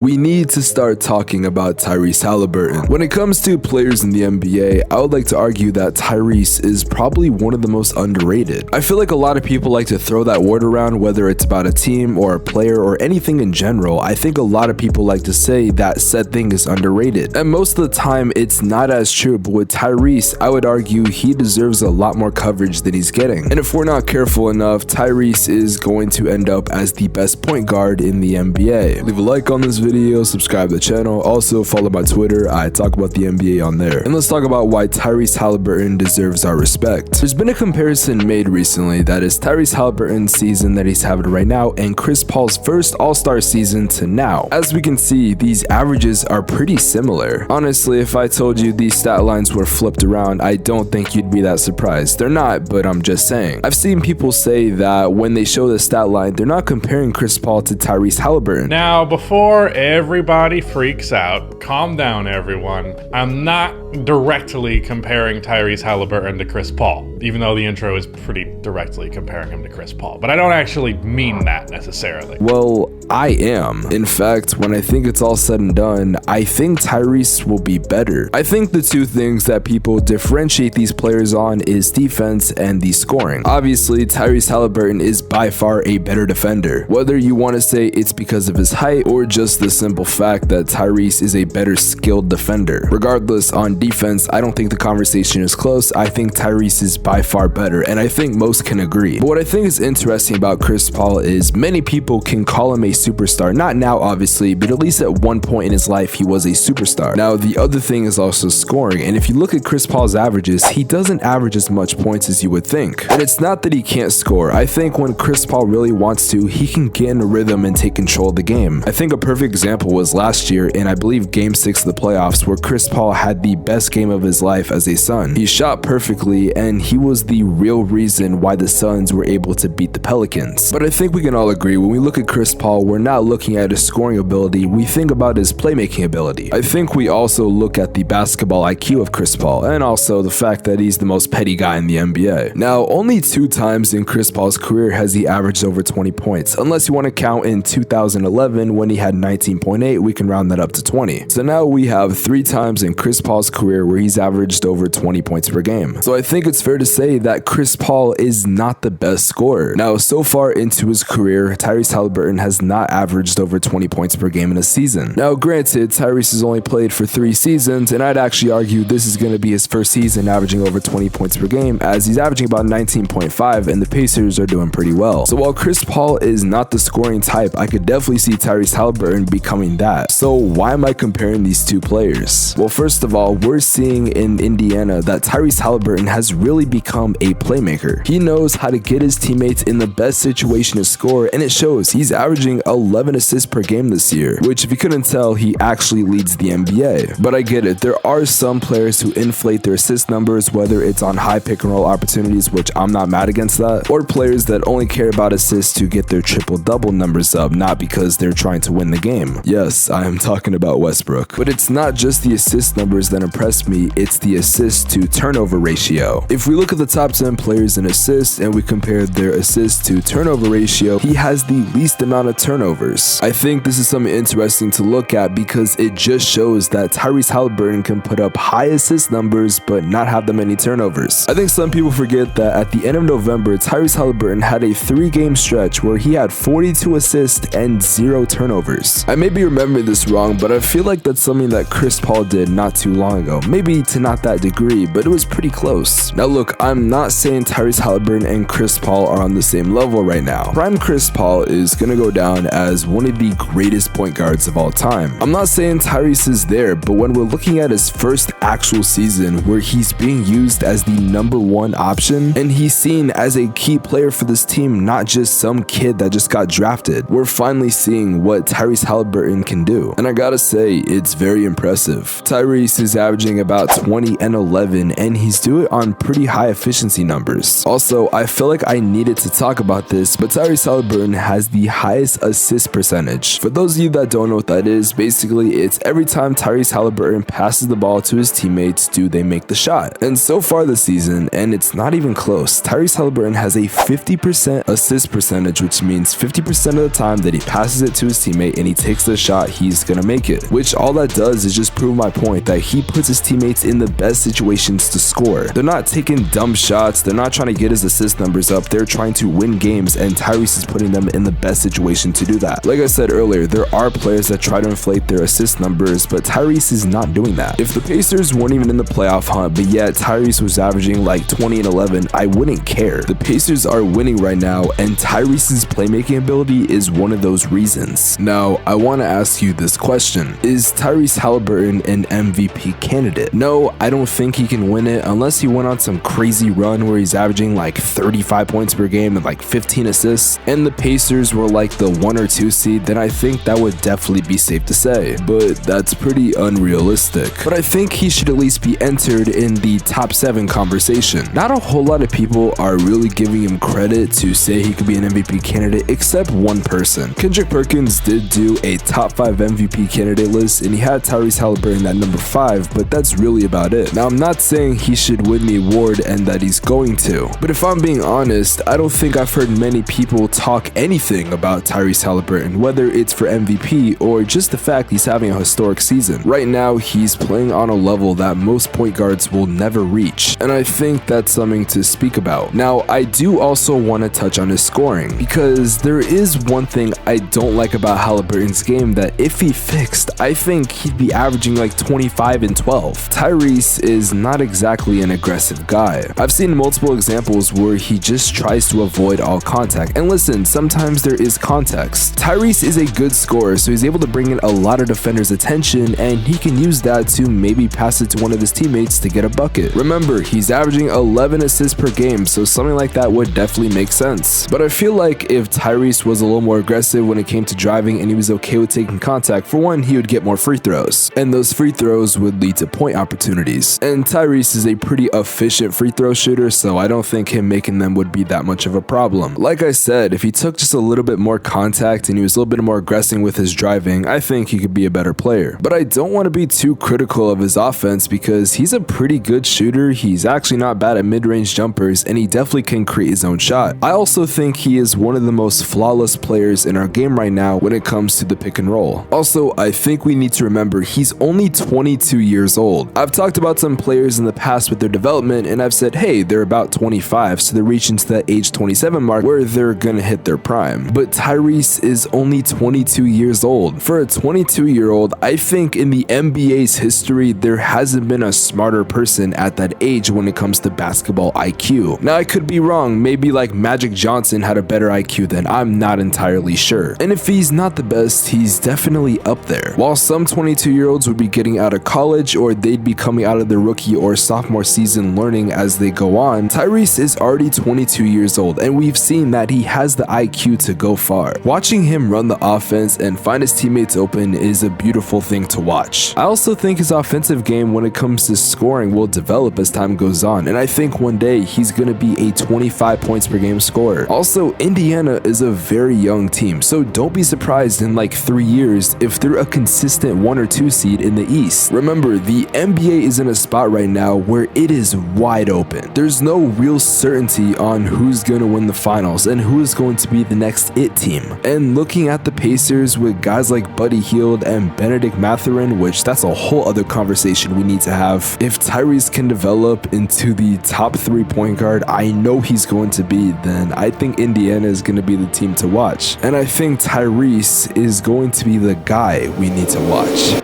We need to start talking about Tyrese Haliburton. When it comes to players in the NBA, I would like to argue that Tyrese is probably one of the most underrated. I feel like a lot of people like to throw that word around, whether it's about a team or a player or anything in general. I think a lot of people like to say that said thing is underrated. And most of the time, it's not as true, but with Tyrese, I would argue he deserves a lot more coverage than he's getting. And if we're not careful enough, Tyrese is going to end up as the best point guard in the NBA. Leave a like on this video, subscribe to the channel, also follow my Twitter. I talk about the NBA on there. And let's talk about why Tyrese Haliburton deserves our respect. There's been a comparison made recently, that is Tyrese Haliburton's season that he's having right now and Chris Paul's first All-Star season to now. As we can see, these averages are pretty similar. Honestly, if I told you these stat lines were flipped around, I don't think you'd be that surprised. They're not, but I'm just saying. I've seen people say that when they show the stat line, they're not comparing Chris Paul to Tyrese Haliburton. Now, before everybody freaks out, calm down everyone. I'm not directly comparing Tyrese Haliburton to Chris Paul, even though the intro is pretty directly comparing him to Chris Paul. But I don't actually mean that necessarily. Well, I am. In fact, when I think it's all said and done, I think Tyrese will be better. I think the two things that people differentiate these players on is defense and the scoring. Obviously, Tyrese Haliburton is by far a better defender. Whether you want to say it's because of his height or just the simple fact that Tyrese is a better skilled defender. Regardless, on defense, I don't think the conversation is close. I think Tyrese is by far better, and I think most can agree. But what I think is interesting about Chris Paul is many people can call him a superstar. Not now, obviously, but at least at one point in his life, he was a superstar. Now, the other thing is also scoring, and if you look at Chris Paul's averages, he doesn't average as much points as you would think. And it's not that he can't score. I think when Chris Paul really wants to, he can get in a rhythm and take control of the game. I think a perfect example was last year in, I believe, Game 6 of the playoffs, where Chris Paul had the best game of his life as a Sun. He shot perfectly, and he was the real reason why the Suns were able to beat the Pelicans. But I think we can all agree, when we look at Chris Paul, we're not looking at his scoring ability, we think about his playmaking ability. I think we also look at the basketball IQ of Chris Paul, and also the fact that he's the most petty guy in the NBA. Now, only 2 times in Chris Paul's career has he averaged over 20 points, unless you want to count in 2011 when he had 19.8, we can round that up to 20. So now we have 3 times in Chris Paul's career where he's averaged over 20 points per game. So I think it's fair to say that Chris Paul is not the best scorer. Now, so far into his career, Tyrese Haliburton has not averaged over 20 points per game in a season. Now, granted, Tyrese has only played for 3 seasons, and I'd actually argue this is going to be his first season averaging over 20 points per game, as he's averaging about 19.5, and the Pacers are doing pretty well. So while Chris Paul is not the scoring type, I could definitely see Tyrese Haliburton becoming that. So why am I comparing these two players? Well, first of all, we're seeing in Indiana that Tyrese Haliburton has really become a playmaker. He knows how to get his teammates in the best situation to score, and it shows. He's averaging 11 assists per game this year, which, if you couldn't tell, he actually leads the NBA. But I get it, there are some players who inflate their assist numbers, whether it's on high pick and roll opportunities, which I'm not mad against that, or players that only care about assists to get their triple-double numbers up, not because they're trying to win the game. Yes, I am talking about Westbrook. But it's not just the assist numbers that impress me, it's the assist to turnover ratio. If we look at the top 10 players in assists and we compare their assist to turnover ratio, he has the least amount of turnovers. I think this is something interesting to look at because it just shows that Tyrese Haliburton can put up high assist numbers but not have that many turnovers. I think some people forget that at the end of November, Tyrese Haliburton had a 3-game stretch where he had 42 assists and 0 turnovers. I may be remembering this wrong, but I feel like that's something that Chris Paul did not too long ago. Maybe to not that degree, but it was pretty close. Now look, I'm not saying Tyrese Haliburton and Chris Paul are on the same level right now. Prime Chris Paul is gonna go down as one of the greatest point guards of all time. I'm not saying Tyrese is there, but when we're looking at his first actual season where he's being used as the #1 option and he's seen as a key player for this team, not just some kid that just got drafted, we're finally seeing what Tyrese Haliburton can do. And I gotta say, it's very impressive. Tyrese is averaging averaging about 20 and 11, and he's doing it on pretty high efficiency numbers. Also, I feel like I needed to talk about this, but Tyrese Haliburton has the highest assist percentage. For those of you that don't know what that is, basically it's every time Tyrese Haliburton passes the ball to his teammates, do they make the shot? And so far this season, and it's not even close, Tyrese Haliburton has a 50% assist percentage, which means 50% of the time that he passes it to his teammate and he takes the shot, he's gonna make it. Which all that does is just prove my point that he puts his teammates in the best situations to score. They're not taking dumb shots, they're not trying to get his assist numbers up, they're trying to win games, and Tyrese is putting them in the best situation to do that. Like I said earlier, there are players that try to inflate their assist numbers, but Tyrese is not doing that. If the Pacers weren't even in the playoff hunt, but yet Tyrese was averaging like 20 and 11, I wouldn't care. The Pacers are winning right now, and Tyrese's playmaking ability is one of those reasons. Now, I want to ask you this question. Is Tyrese Haliburton an MVP candidate? No, I don't think he can win it unless he went on some crazy run where he's averaging like 35 points per game and like 15 assists, and the Pacers were like the 1 or 2 seed, then I think that would definitely be safe to say, but that's pretty unrealistic. But I think he should at least be entered in the top 7 conversation. Not a whole lot of people are really giving him credit to say he could be an MVP candidate except one person. Kendrick Perkins did do a top 5 MVP candidate list, and he had Tyrese Haliburton at number 5, but that's really about it. Now, I'm not saying he should win the award and that he's going to, but if I'm being honest, I don't think I've heard many people talk anything about Tyrese Haliburton, whether it's for MVP or just the fact he's having a historic season. Right now, he's playing on a level that most point guards will never reach, and I think that's something to speak about. Now, I do also want to touch on his scoring, because there is one thing I don't like about Haliburton's game that if he fixed, I think he'd be averaging like 25 and 12. Tyrese is not exactly an aggressive guy. I've seen multiple examples where he just tries to avoid all contact, and listen, sometimes there is context. Tyrese is a good scorer, so he's able to bring in a lot of defenders' attention, and he can use that to maybe pass it to one of his teammates to get a bucket. Remember, he's averaging 11 assists per game, so something like that would definitely make sense. But I feel like if Tyrese was a little more aggressive when it came to driving and he was okay with taking contact, for one, he would get more free throws, and those free throws would lead to point opportunities. And Tyrese is a pretty efficient free throw shooter, so I don't think him making them would be that much of a problem. Like I said, if he took just a little bit more contact and he was a little bit more aggressive with his driving, I think he could be a better player. But I don't want to be too critical of his offense because he's a pretty good shooter, he's actually not bad at mid-range jumpers, and he definitely can create his own shot. I also think he is one of the most flawless players in our game right now when it comes to the pick and roll. Also, I think we need to remember he's only 22 years old. I've talked about some players in the past with their development, and I've said, hey, they're about 25, so they're reaching to that age 27 mark where they're gonna hit their prime. But Tyrese is only 22 years old. For a 22-year-old, I think in the NBA's history, there hasn't been a smarter person at that age when it comes to basketball IQ. Now, I could be wrong, maybe like Magic Johnson had a better IQ than I'm not entirely sure. And if he's not the best, he's definitely up there. While some 22-year-olds would be getting out of college or they'd be coming out of their rookie or sophomore season learning as they go on, Tyrese is already 22 years old, and we've seen that he has the IQ to go far. Watching him run the offense and find his teammates open is a beautiful thing to watch. I also think his offensive game when it comes to scoring will develop as time goes on, and I think one day he's going to be a 25 points per game scorer. Also, Indiana is a very young team, so don't be surprised in like 3 years if they're a consistent 1 or 2 seed in the East. Remember, the NBA is in a spot right now where it is wide open. There's no real certainty on who's going to win the finals and who is going to be the next it team. And looking at the Pacers with guys like Buddy Hield and Benedict Mathurin, which that's a whole other conversation we need to have. If Tyrese can develop into the top 3 point guard I know he's going to be, then I think Indiana is going to be the team to watch. And I think Tyrese is going to be the guy we need to watch.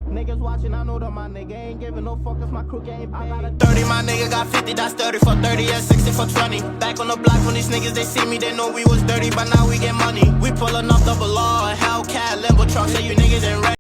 Niggas watching, I know that my nigga ain't giving no fuck if my crew ain't paid. I got a 30, my nigga got 50, that's 30 for 30, yeah, 60 for 20. Back on the block when these niggas, they see me, they know we was dirty, but now we get money. We pulling off double law, Hellcat, Limbo truck, say you niggas ain't ready.